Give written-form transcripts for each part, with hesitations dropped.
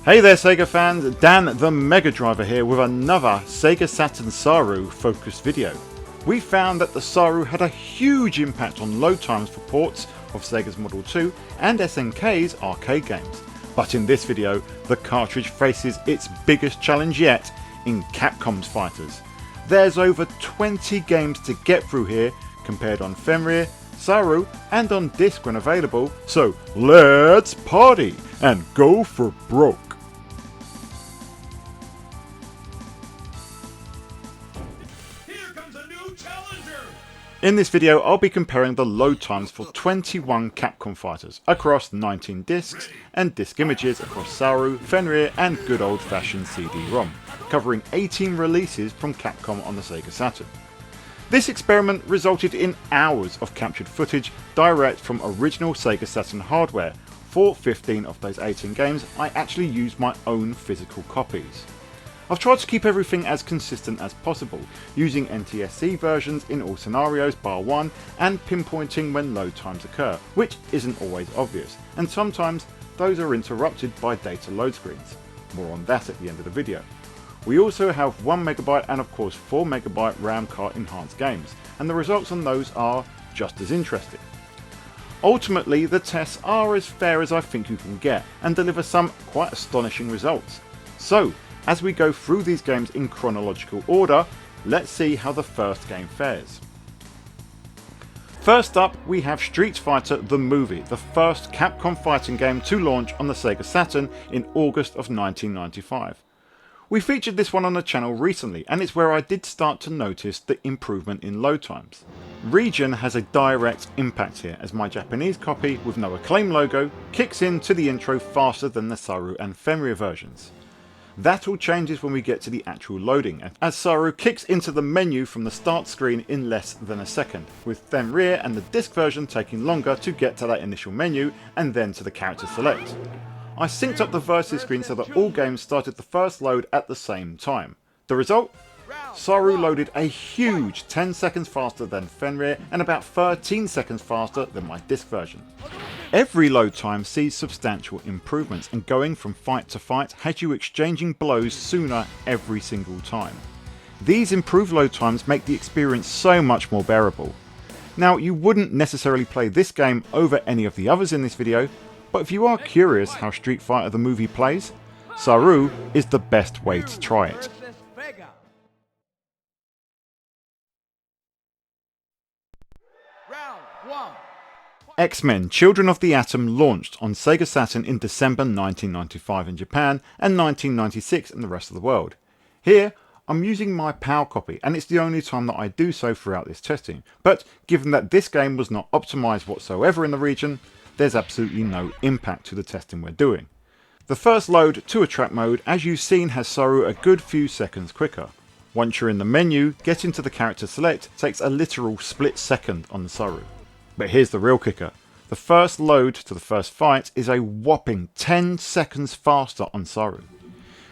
Hey there Sega fans, Dan the Mega Driver here with another Sega Saturn Saroo focused video. We found that the Saroo had a huge impact on load times for ports of Sega's Model 2 and SNK's arcade games. But in this video, the cartridge faces its biggest challenge yet in Capcom's fighters. There's over 20 games to get through here, compared on Fenrir, Saroo and on disc when available, so let's party and go for broke. In this video I'll be comparing the load times for 21 Capcom fighters across 19 discs and disc images across Saroo, Fenrir and good old fashioned CD-ROM, covering 18 releases from Capcom on the Sega Saturn. This experiment resulted in hours of captured footage direct from original Sega Saturn hardware. For 15 of those 18 games I actually used my own physical copies. I've tried to keep everything as consistent as possible, using NTSC versions in all scenarios bar one and pinpointing when load times occur, which isn't always obvious, and sometimes those are interrupted by data load screens. More on that at the end of the video. We also have 1MB and of course 4MB RAM card enhanced games, and the results on those are just as interesting. Ultimately the tests are as fair as I think you can get and deliver some quite astonishing results. So, as we go through these games in chronological order, let's see how the first game fares. First up we have Street Fighter the Movie, the first Capcom fighting game to launch on the Sega Saturn in August of 1995. We featured this one on the channel recently and it's where I did start to notice the improvement in load times. Region has a direct impact here as my Japanese copy with no Acclaim logo kicks into the intro faster than the Saroo and Fenrir versions. That all changes when we get to the actual loading, as Saroo kicks into the menu from the start screen in less than a second, with Fenrir and the disc version taking longer to get to that initial menu and then to the character select. I synced up the versus screen so that all games started the first load at the same time. The result? Saroo loaded a huge 10 seconds faster than Fenrir and about 13 seconds faster than my disc version. Every load time sees substantial improvements, and going from fight to fight has you exchanging blows sooner every single time. These improved load times make the experience so much more bearable. Now you wouldn't necessarily play this game over any of the others in this video, but if you are curious how Street Fighter the Movie plays, Saroo is the best way to try it. X-Men Children of the Atom launched on Sega Saturn in December 1995 in Japan and 1996 in the rest of the world. Here I'm using my PAL copy and it's the only time that I do so throughout this testing, but given that this game was not optimised whatsoever in the region, there's absolutely no impact to the testing we're doing. The first load to a track mode, as you've seen, has Saroo a good few seconds quicker. Once you're in the menu, getting to the character select takes a literal split second on the Saroo. But here's the real kicker. The first load to the first fight is a whopping 10 seconds faster on Saroo.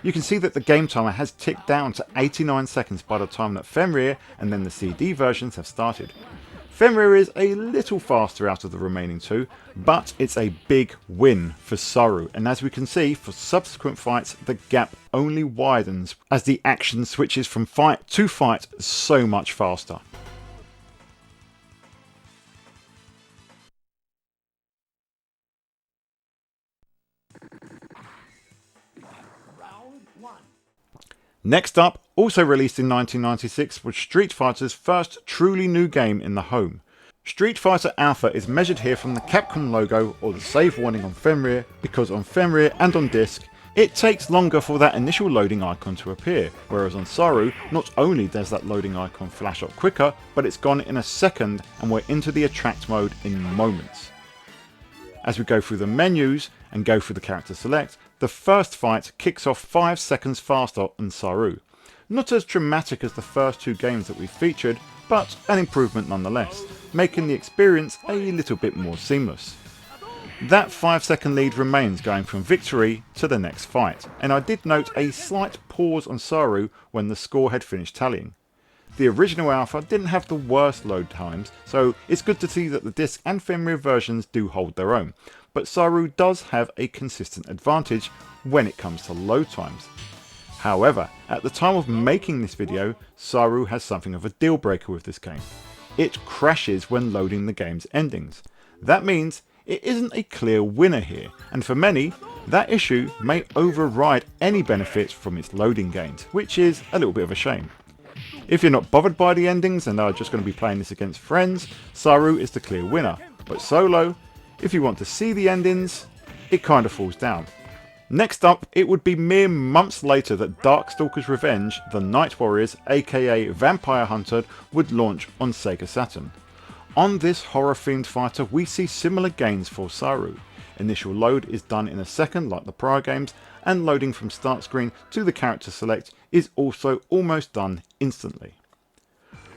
You can see that the game timer has ticked down to 89 seconds by the time that Fenrir and then the CD versions have started. Fenrir is a little faster out of the remaining two, but it's a big win for Saroo, and as we can see, for subsequent fights the gap only widens as the action switches from fight to fight so much faster. Next up, also released in 1996, was Street Fighter's first truly new game in the home. Street Fighter Alpha is measured here from the Capcom logo or the save warning on Fenrir, because on Fenrir and on disc it takes longer for that initial loading icon to appear, whereas on Saroo not only does that loading icon flash up quicker, but it's gone in a second and we're into the attract mode in moments. As we go through the menus and go through the character select, the first fight kicks off 5 seconds faster on Saroo. Not as dramatic as the first two games that we featured, but an improvement nonetheless, making the experience a little bit more seamless. That 5-second lead remains going from victory to the next fight, and I did note a slight pause on Saroo when the score had finished tallying. The original Alpha didn't have the worst load times, so it's good to see that the disc and Fenrir versions do hold their own, but Saroo does have a consistent advantage when it comes to load times. However, at the time of making this video, Saroo has something of a deal breaker with this game. It crashes when loading the game's endings. That means it isn't a clear winner here, and for many, that issue may override any benefits from its loading gains, which is a little bit of a shame. If you're not bothered by the endings and are just going to be playing this against friends, Saroo is the clear winner, but solo, if you want to see the endings, it kinda falls down. Next up, it would be mere months later that Darkstalkers Revenge, the Night Warriors aka Vampire Hunter, would launch on Sega Saturn. On this horror themed fighter we see similar gains for Saroo. Initial load is done in a second like the prior games, and loading from start screen to the character select is also almost done instantly.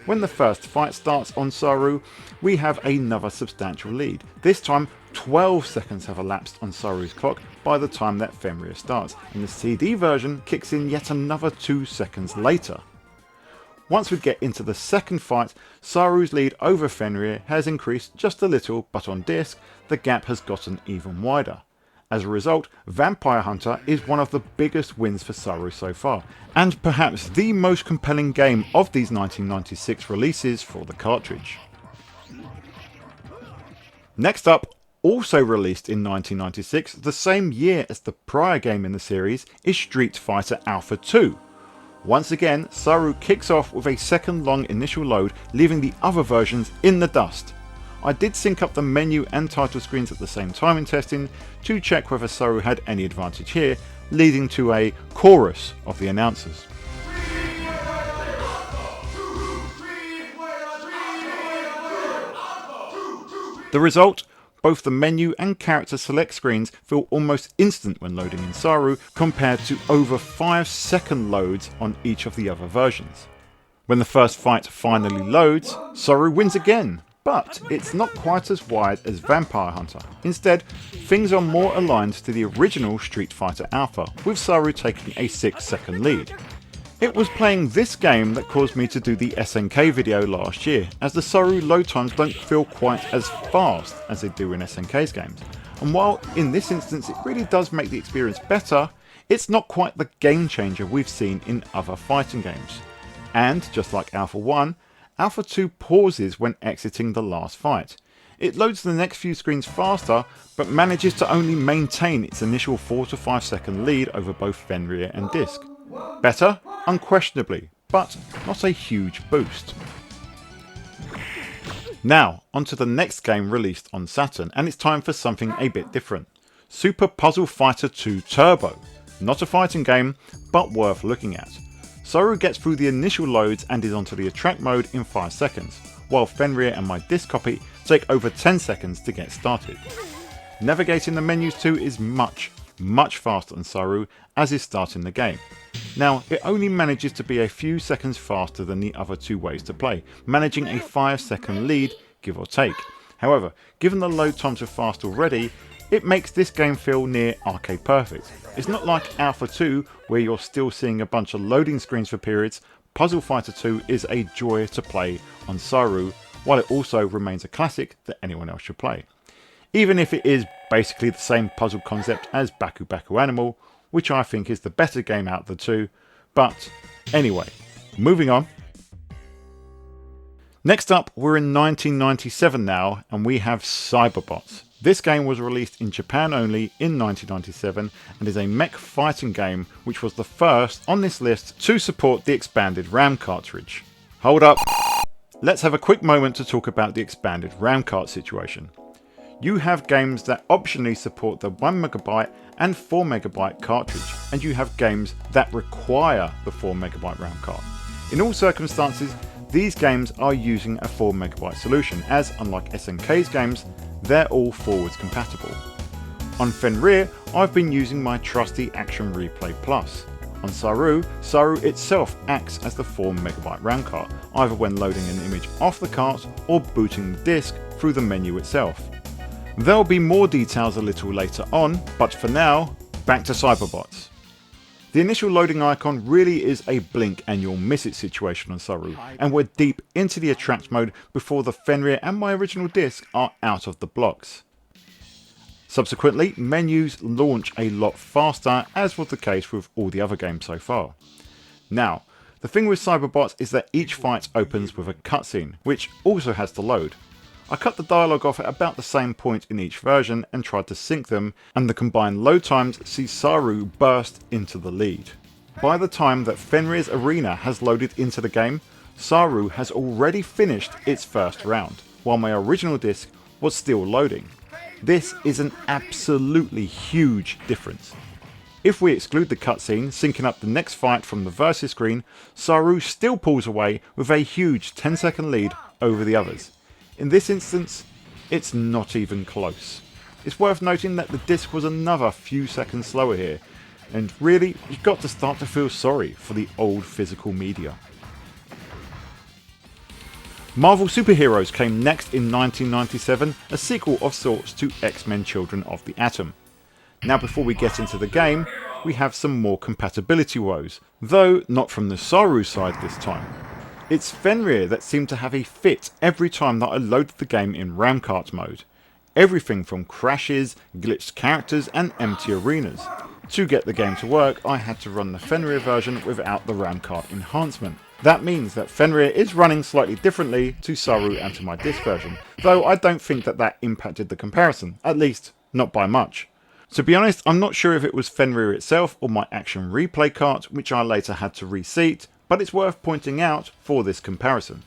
When the first fight starts on Saroo, we have another substantial lead. This time 12 seconds have elapsed on Saroo's clock by the time that Fenrir starts, and the CD version kicks in yet another 2 seconds later. Once we get into the second fight, Saroo's lead over Fenrir has increased just a little, but on disc the gap has gotten even wider. As a result, Vampire Hunter is one of the biggest wins for Saroo so far, and perhaps the most compelling game of these 1996 releases for the cartridge. Next up, also released in 1996, the same year as the prior game in the series, is Street Fighter Alpha 2. Once again, Saroo kicks off with a second long initial load, leaving the other versions in the dust. I did sync up the menu and title screens at the same time in testing to check whether Saroo had any advantage here, leading to a chorus of the announcers. The result? Both the menu and character select screens feel almost instant when loading in Saroo, compared to over 5-second loads on each of the other versions. When the first fight finally loads, Saroo wins again, but it's not quite as wide as Vampire Hunter. Instead, things are more aligned to the original Street Fighter Alpha, with Saroo taking a 6-second lead. It was playing this game that caused me to do the SNK video last year, as the Saroo load times don't feel quite as fast as they do in SNK's games. And while in this instance it really does make the experience better, it's not quite the game changer we've seen in other fighting games. And just like Alpha 1, Alpha 2 pauses when exiting the last fight. It loads the next few screens faster, but manages to only maintain its initial 4 to 5 second lead over both Fenrir and disc. Better? Unquestionably, but not a huge boost. Now, onto the next game released on Saturn, and it's time for something a bit different. Super Puzzle Fighter 2 Turbo. Not a fighting game, but worth looking at. Saroo gets through the initial loads and is onto the attract mode in 5 seconds, while Fenrir and my disc copy take over 10 seconds to get started. Navigating the menus too is much faster than Saroo, as is starting the game. Now, it only manages to be a few seconds faster than the other two ways to play, managing a 5-second lead, give or take. However, given the load times are fast already, it makes this game feel near arcade perfect. It's not like Alpha 2, where you're still seeing a bunch of loading screens for periods. Puzzle Fighter 2 is a joy to play on Saroo, while it also remains a classic that anyone else should play. Even if it is basically the same puzzle concept as Baku Baku Animal, which I think is the better game out of the two. But anyway, moving on. Next up, we're in 1997 now, and we have Cyberbots. This game was released in Japan only in 1997 and is a mech fighting game which was the first on this list to support the expanded RAM cartridge. Hold up, let's have a quick moment to talk about the expanded RAM cart situation. You have games that optionally support the 1MB and 4MB cartridge, and you have games that require the 4MB RAM card. In all circumstances, these games are using a 4MB solution, as unlike SNK's games, they're all forwards compatible. On Fenrir, I've been using my trusty Action Replay Plus. On Saroo, Saroo itself acts as the 4MB RAM card, either when loading an image off the cart or booting the disc through the menu itself. There'll be more details a little later on, but for now, back to Cyberbots. The initial loading icon really is a blink and you'll miss it situation on Saroo, and we're deep into the attract mode before the Fenrir and my original disc are out of the blocks. Subsequently, menus launch a lot faster, as was the case with all the other games so far. Now, the thing with Cyberbots is that each fight opens with a cutscene, which also has to load. I cut the dialogue off at about the same point in each version and tried to sync them, and the combined load times see Saroo burst into the lead. By the time that Fenrir's arena has loaded into the game, Saroo has already finished its first round, while my original disc was still loading. This is an absolutely huge difference. If we exclude the cutscene syncing up the next fight from the versus screen, Saroo still pulls away with a huge 10-second lead over the others. In this instance, it's not even close. It's worth noting that the disc was another few seconds slower here, and really, you've got to start to feel sorry for the old physical media. Marvel Superheroes came next in 1997, a sequel of sorts to X-Men Children of the Atom. Now before we get into the game, we have some more compatibility woes, though not from the Saroo side this time. It's Fenrir that seemed to have a fit every time that I loaded the game in Ramcart mode. Everything from crashes, glitched characters and empty arenas. To get the game to work, I had to run the Fenrir version without the Ramcart enhancement. That means that Fenrir is running slightly differently to Saroo and to my disc version, though I don't think that impacted the comparison, at least not by much. To be honest, I'm not sure if it was Fenrir itself or my action replay cart, which I later had to reseat, but it's worth pointing out for this comparison.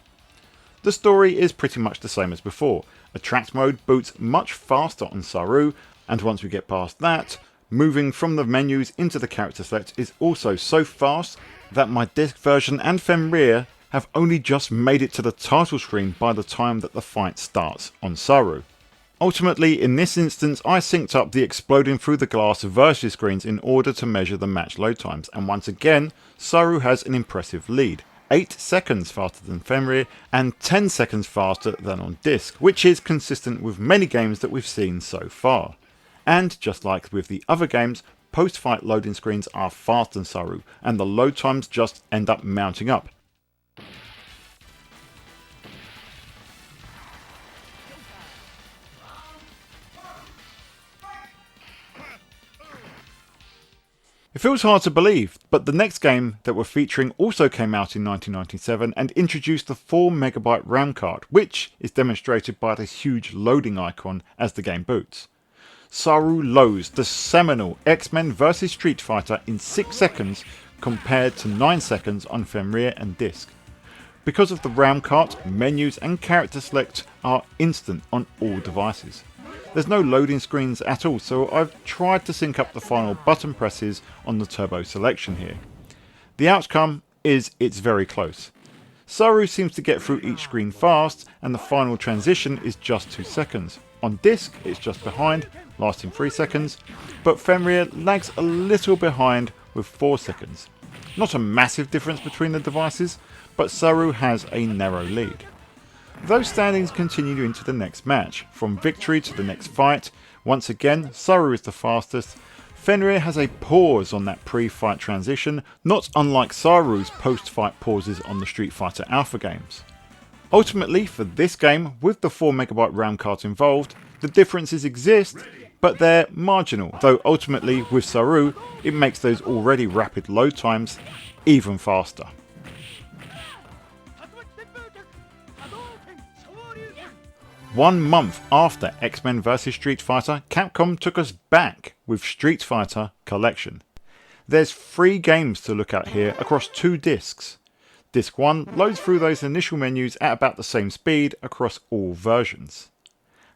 The story is pretty much the same as before. Attract mode boots much faster on Saroo, and once we get past that, moving from the menus into the character select is also so fast that my disc version and Fenrir have only just made it to the title screen by the time that the fight starts on Saroo. Ultimately, in this instance, I synced up the exploding through the glass versus screens in order to measure the match load times, and once again, Saroo has an impressive lead. 8 seconds faster than Fenrir and 10 seconds faster than on disc, which is consistent with many games that we've seen so far. And just like with the other games, post-fight loading screens are faster than Saroo, and the load times just end up mounting up. It feels hard to believe, but the next game that we're featuring also came out in 1997 and introduced the 4MB RAM card, which is demonstrated by the huge loading icon as the game boots. Saroo loads the seminal X-Men vs Street Fighter in 6 seconds compared to 9 seconds on Fenrir and disc. Because of the RAM cart, menus and character select are instant on all devices. There's no loading screens at all, so I've tried to sync up the final button presses on the turbo selection here. The outcome is it's very close. Saroo seems to get through each screen fast, and the final transition is just 2 seconds. On disc it's just behind, lasting 3 seconds, but Fenrir lags a little behind with 4 seconds. Not a massive difference between the devices, but Saroo has a narrow lead. Those standings continue into the next match. From victory to the next fight, once again Saroo is the fastest. Fenrir has a pause on that pre-fight transition, not unlike Saroo's post-fight pauses on the Street Fighter Alpha games. Ultimately, for this game, with the 4MB RAM card involved, the differences exist, but they're marginal, though ultimately with Saroo it makes those already rapid load times even faster. 1 month after X-Men vs Street Fighter, Capcom took us back with Street Fighter Collection. There's 3 games to look at here across 2 discs. Disc 1 loads through those initial menus at about the same speed across all versions.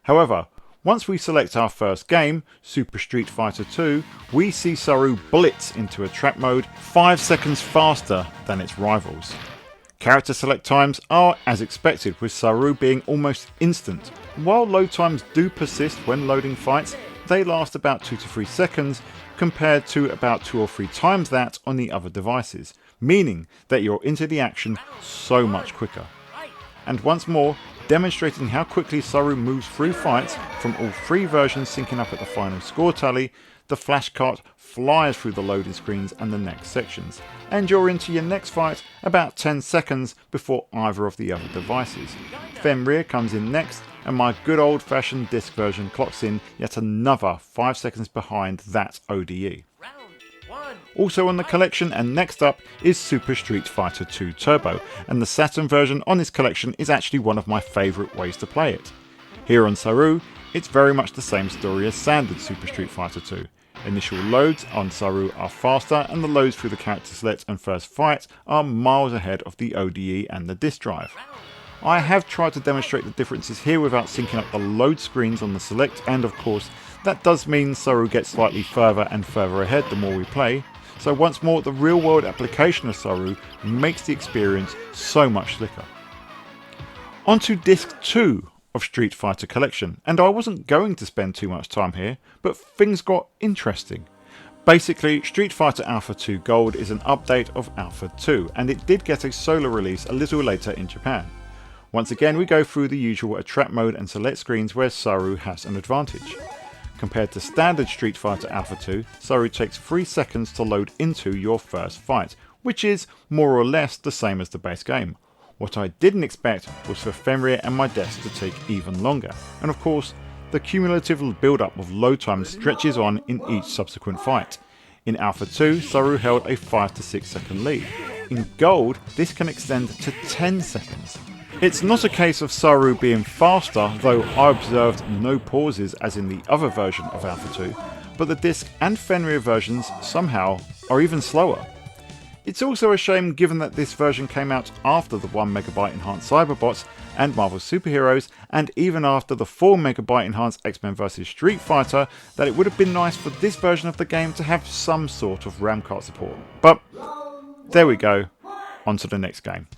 However, once we select our first game, Super Street Fighter 2, we see Saroo blitz into Attract mode 5 seconds faster than its rivals. Character select times are as expected, with Saroo being almost instant. While load times do persist when loading fights, they last about 2 to 3 seconds compared to about 2 or 3 times that on the other devices, meaning that you're into the action so much quicker. And once more, demonstrating how quickly Saroo moves through fights from all 3 versions syncing up at the final score tally, the flash cart flies through the loading screens and the next sections, and you're into your next fight about 10 seconds before either of the other devices. Fenrir comes in next, and my good old fashioned disc version clocks in yet another 5 seconds behind that ODE. Also on the collection and next up is Super Street Fighter 2 Turbo, and the Saturn version on this collection is actually one of my favourite ways to play it. Here on Saroo, it's very much the same story as standard Super Street Fighter 2. Initial loads on Saroo are faster, and the loads through the character select and first fight are miles ahead of the ODE and the disc drive. I have tried to demonstrate the differences here without syncing up the load screens on the select, and of course that does mean Saroo gets slightly further and further ahead the more we play, so once more the real world application of Saroo makes the experience so much slicker. On to disc 2 of Street Fighter Collection, and I wasn't going to spend too much time here, but things got interesting. Basically, Street Fighter Alpha 2 Gold is an update of Alpha 2, and it did get a solo release a little later in Japan. Once again we go through the usual attract mode and select screens where Saroo has an advantage. Compared to standard Street Fighter Alpha 2, Saroo takes 3 seconds to load into your first fight, which is more or less the same as the base game. What I didn't expect was for Fenrir and my deaths to take even longer, and of course the cumulative build-up of load time stretches on in each subsequent fight. In Alpha 2, Saroo held a 5 to 6 second lead. In Gold, this can extend to 10 seconds. It's not a case of Saroo being faster, though I observed no pauses as in the other version of Alpha 2, but the disc and Fenrir versions somehow are even slower. It's also a shame given that this version came out after the 1MB enhanced Cyberbots and Marvel Superheroes, and even after the 4MB enhanced X-Men vs Street Fighter, that it would have been nice for this version of the game to have some sort of RAM card support. But there we go, on to the next game.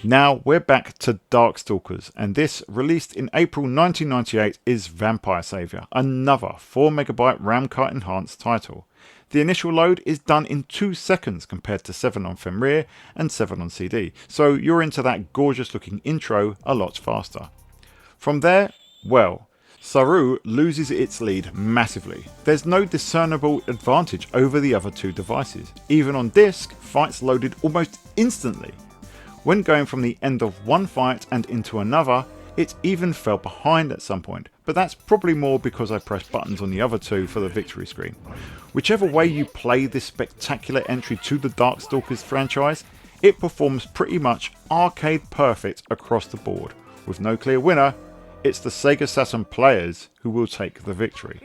Now we're back to Darkstalkers, and this, released in April 1998, is Vampire Savior, another 4MB RAM card enhanced title. The initial load is done in 2 seconds compared to 7 on Fenrir and 7 on CD, so you're into that gorgeous looking intro a lot faster. From there, well, Saroo loses its lead massively. There's no discernible advantage over the other two devices. Even on disc, fights loaded almost instantly. When going from the end of one fight and into another, it even fell behind at some point, but that's probably more because I pressed buttons on the other two for the victory screen. Whichever way you play this spectacular entry to the Darkstalkers franchise, it performs pretty much arcade perfect across the board. With no clear winner, it's the Sega Saturn players who will take the victory.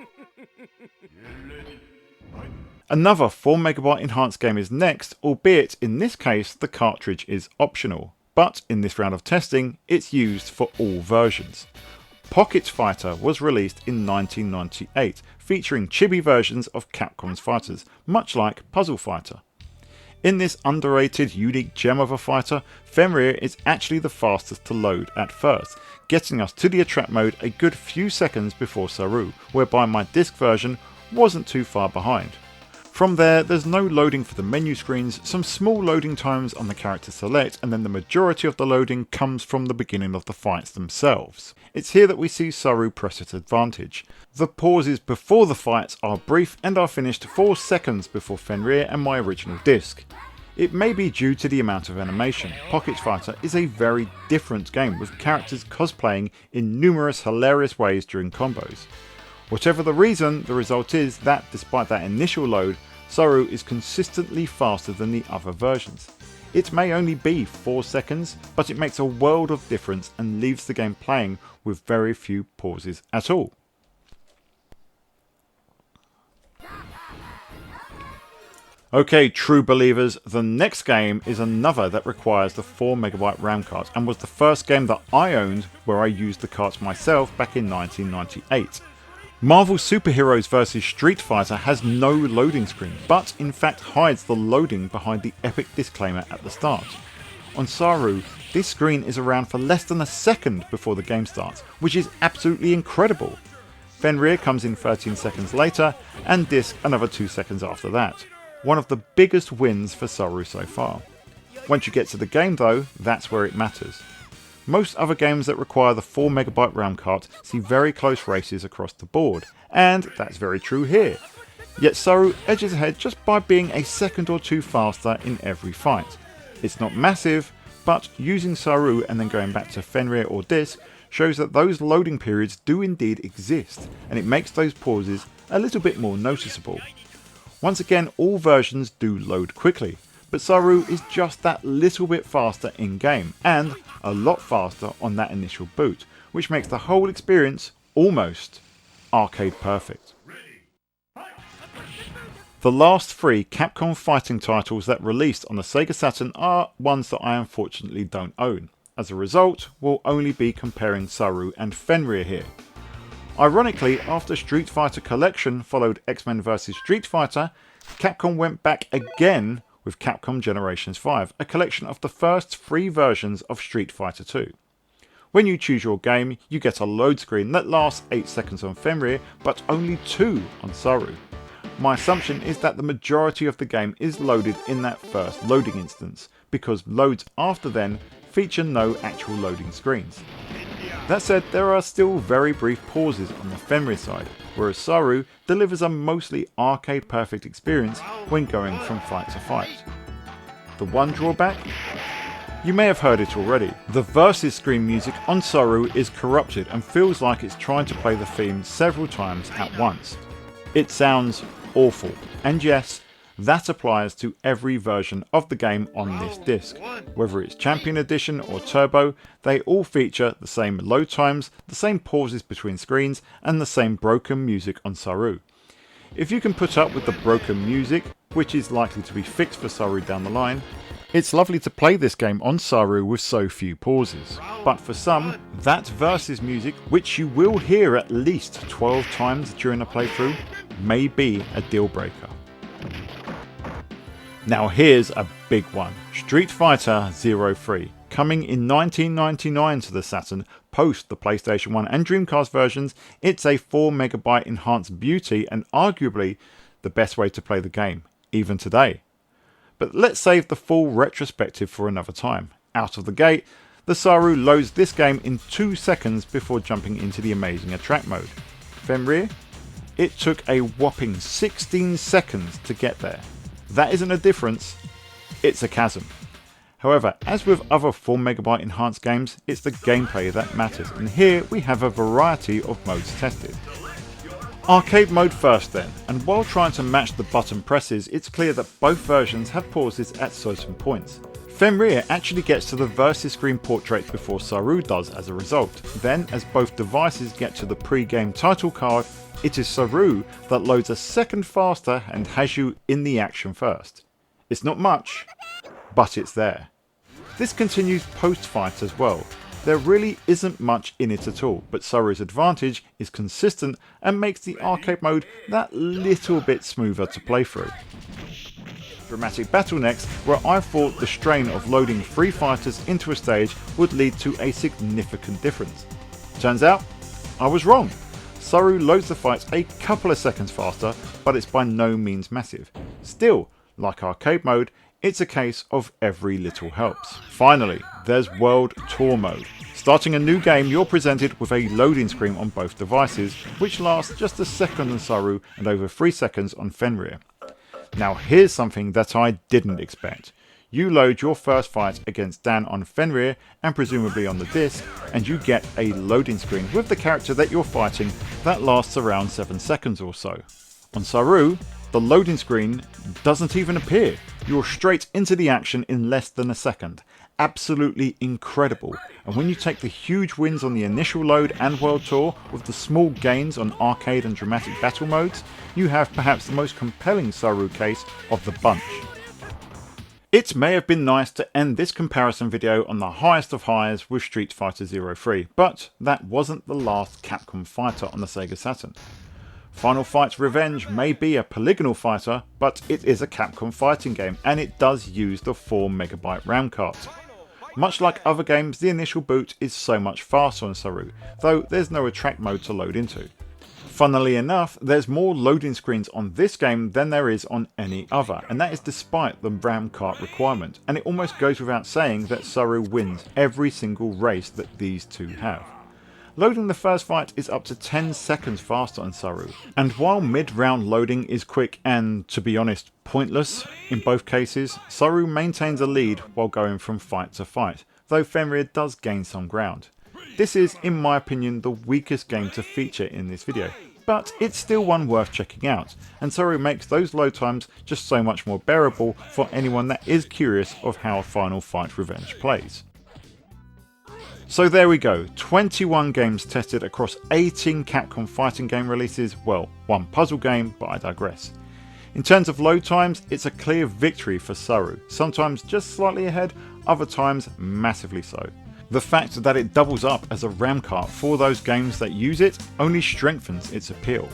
Another 4MB enhanced game is next, albeit in this case the cartridge is optional, but in this round of testing it's used for all versions. Pocket Fighter was released in 1998, featuring chibi versions of Capcom's fighters, much like Puzzle Fighter. In this underrated unique gem of a fighter, Fenrir is actually the fastest to load at first, getting us to the attract mode a good few seconds before Saroo, whereby my disc version wasn't too far behind. From there, there's no loading for the menu screens, some small loading times on the character select, and then the majority of the loading comes from the beginning of the fights themselves. It's here that we see Saroo press its advantage. The pauses before the fights are brief and are finished 4 seconds before Fenrir and my original disc. It may be due to the amount of animation. Pocket Fighter is a very different game, with characters cosplaying in numerous hilarious ways during combos. Whatever the reason, the result is that, despite that initial load, Saroo is consistently faster than the other versions. It may only be 4 seconds, but it makes a world of difference and leaves the game playing with very few pauses at all. Okay, true believers, the next game is another that requires the 4MB RAM card, and was the first game that I owned where I used the cards myself back in 1998. Marvel Superheroes vs Street Fighter has no loading screen, but in fact hides the loading behind the epic disclaimer at the start. On Saroo, this screen is around for less than a second before the game starts, which is absolutely incredible. Fenrir comes in 13 seconds later, and disc another 2 seconds after that. One of the biggest wins for Saroo so far. Once you get to the game though, that's where it matters. Most other games that require the 4MB RAM cart see very close races across the board, and that's very true here. Yet Saroo edges ahead just by being a second or two faster in every fight. It's not massive, but using Saroo and then going back to Fenrir or Disc shows that those loading periods do indeed exist, and it makes those pauses a little bit more noticeable. Once again, all versions do load quickly, but Saroo is just that little bit faster in game, and a lot faster on that initial boot, which makes the whole experience almost arcade perfect. The last 3 Capcom fighting titles that released on the Sega Saturn are ones that I unfortunately don't own. As a result, we'll only be comparing Saroo and Fenrir here. Ironically, after Street Fighter Collection followed X-Men vs Street Fighter, Capcom went back again with Capcom Generations 5, a collection of the first 3 versions of Street Fighter 2. When you choose your game, you get a load screen that lasts 8 seconds on Fenrir, but only 2 on Saroo. My assumption is that the majority of the game is loaded in that first loading instance, because loads after then feature no actual loading screens. That said, there are still very brief pauses on the Fenrir side, whereas Saroo delivers a mostly arcade perfect experience when going from fight to fight. The one drawback? You may have heard it already. The versus screen music on Saroo is corrupted and feels like it's trying to play the theme several times at once. It sounds awful, and yes, that applies to every version of the game on this disc. Whether it's Champion Edition or Turbo, they all feature the same load times, the same pauses between screens, and the same broken music on Saroo. If you can put up with the broken music, which is likely to be fixed for Saroo down the line, it's lovely to play this game on Saroo with so few pauses. But for some, that versus music, which you will hear at least 12 times during a playthrough, may be a deal breaker. Now here's a big one. Street Fighter 03. Coming in 1999 to the Saturn, post the PlayStation 1 and Dreamcast versions, it's a 4MB enhanced beauty and arguably the best way to play the game, even today. But let's save the full retrospective for another time. Out of the gate, the Saroo loads this game in 2 seconds before jumping into the amazing attract mode. Fenrir? It took a whopping 16 seconds to get there. That isn't a difference, it's a chasm. However, as with other 4MB enhanced games, it's the gameplay that matters, and here we have a variety of modes tested. Arcade mode first then, and while trying to match the button presses, it's clear that both versions have pauses at certain points. Fenrir actually gets to the versus screen portrait before Saroo does as a result. Then, as both devices get to the pre-game title card, it is Saroo that loads a second faster and has you in the action first. It's not much, but it's there. This continues post-fight as well. There really isn't much in it at all, but Saroo's advantage is consistent and makes the arcade mode that little bit smoother to play through. Dramatic Battle next, where I thought the strain of loading 3 fighters into a stage would lead to a significant difference. Turns out, I was wrong. Saroo loads the fights a couple of seconds faster, but it's by no means massive. Still, like arcade mode, it's a case of every little helps. Finally, there's World Tour mode. Starting a new game, you're presented with a loading screen on both devices, which lasts just a second on Saroo and over 3 seconds on Fenrir. Now here's something that I didn't expect. You load your first fight against Dan on Fenrir and presumably on the disc, and you get a loading screen with the character that you're fighting that lasts around 7 seconds or so. On Saroo, the loading screen doesn't even appear. You're straight into the action in less than a second. Absolutely incredible. And when you take the huge wins on the initial load and World Tour with the small gains on arcade and dramatic battle modes, you have perhaps the most compelling Saroo case of the bunch. It may have been nice to end this comparison video on the highest of highs with Street Fighter 03, but that wasn't the last Capcom fighter on the Sega Saturn. Final Fight's Revenge may be a polygonal fighter, but it is a Capcom fighting game and it does use the 4MB RAM card. Much like other games, the initial boot is so much faster on Saroo, though there's no attract mode to load into. Funnily enough, there's more loading screens on this game than there is on any other, and that is despite the RAM cart requirement, and it almost goes without saying that Saroo wins every single race that these two have. Loading the first fight is up to 10 seconds faster on Saroo, and while mid-round loading is quick and, to be honest, pointless in both cases, Saroo maintains a lead while going from fight to fight, though Fenrir does gain some ground. This is, in my opinion, the weakest game to feature in this video, but it's still one worth checking out, and Saroo makes those load times just so much more bearable for anyone that is curious of how Final Fight Revenge plays. So there we go, 21 games tested across 18 Capcom fighting game releases, well, one puzzle game, but I digress. In terms of load times, it's a clear victory for Saroo, sometimes just slightly ahead, other times massively so. The fact that it doubles up as a RAM cart for those games that use it only strengthens its appeal.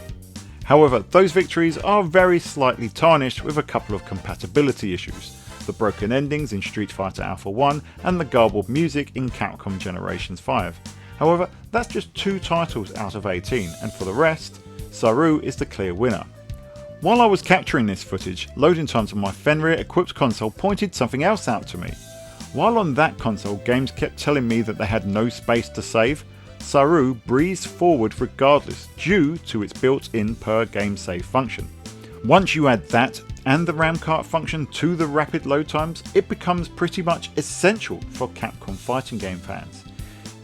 However, those victories are very slightly tarnished with a couple of compatibility issues. The broken endings in Street Fighter Alpha 1 and the garbled music in Capcom Generations 5. However, that's just 2 titles out of 18, and for the rest, Saroo is the clear winner. While I was capturing this footage, loading times on my Fenrir equipped console pointed something else out to me. While on that console games kept telling me that they had no space to save, Saroo breezed forward regardless due to its built-in per game save function. Once you add that and the RAM cart function to the rapid load times, it becomes pretty much essential for Capcom fighting game fans.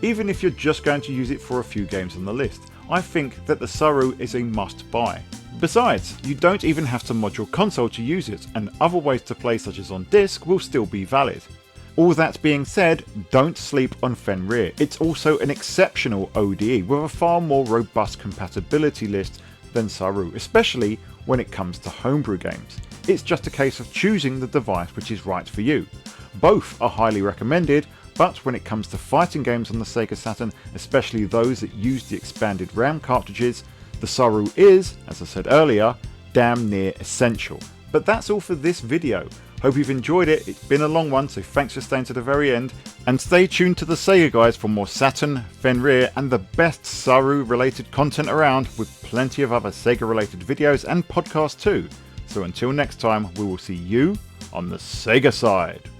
Even if you're just going to use it for a few games on the list, I think that the Saroo is a must buy. Besides, you don't even have to mod your console to use it, and other ways to play such as on disc will still be valid. All that being said, don't sleep on Fenrir. It's also an exceptional ODE with a far more robust compatibility list than Saroo, especially when it comes to homebrew games. It's just a case of choosing the device which is right for you. Both are highly recommended, but when it comes to fighting games on the Sega Saturn, especially those that use the expanded RAM cartridges, the Saroo is, as I said earlier, damn near essential. But that's all for this video. Hope you've enjoyed it. It's been a long one, so thanks for staying to the very end. And stay tuned to the Sega guys for more Saturn, Fenrir and the best Saroo related content around, with plenty of other Sega related videos and podcasts too. So until next time, we will see you on the Sega side.